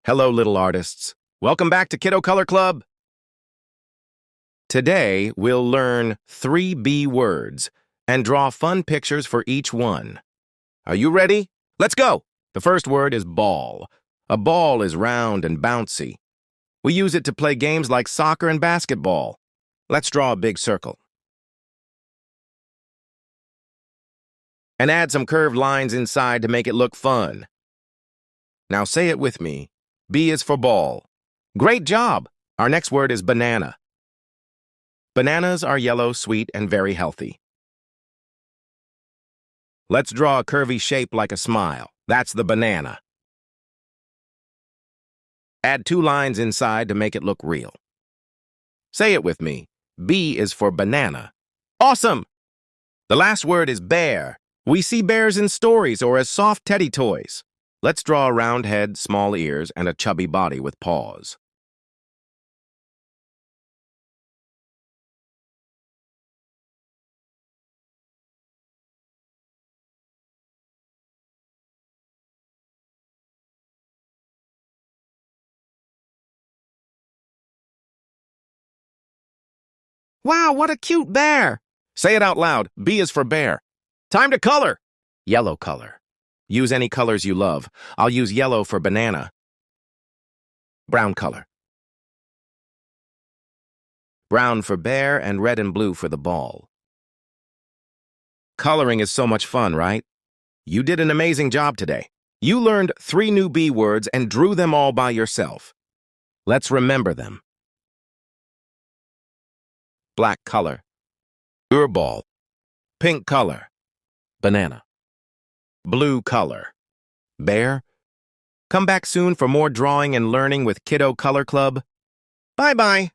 Hello, little artists. Welcome back to Kiddo Color Club. Today, we'll learn 3 B words and draw fun pictures for each one. Are you ready? Let's go! The first word is ball. A ball is round and bouncy. We use it to play games like soccer and basketball. Let's draw a big circle. And add some curved lines inside to make it look fun. Now say it with me. B is for ball. Great job! Our next word is banana. Bananas are yellow, sweet, and very healthy. Let's draw a curvy shape like a smile. That's the banana. Add 2 lines inside to make it look real. Say it with me. B is for banana. Awesome! The last word is bear. We see bears in stories or as soft teddy toys. Let's draw a round head, small ears, and a chubby body with paws. Wow, what a cute bear! Say it out loud. B is for bear. Time to color! Yellow color. Use any colors you love. I'll use yellow for banana. Brown color. Brown for bear and red and blue for the ball. Coloring is so much fun, right? You did an amazing job today. You learned 3 new B words and drew them all by yourself. Let's remember them. Black color. Ball. Pink color. Banana. Blue color. Bear. Come back soon for more drawing and learning with Kiddo Color Club. Bye-bye.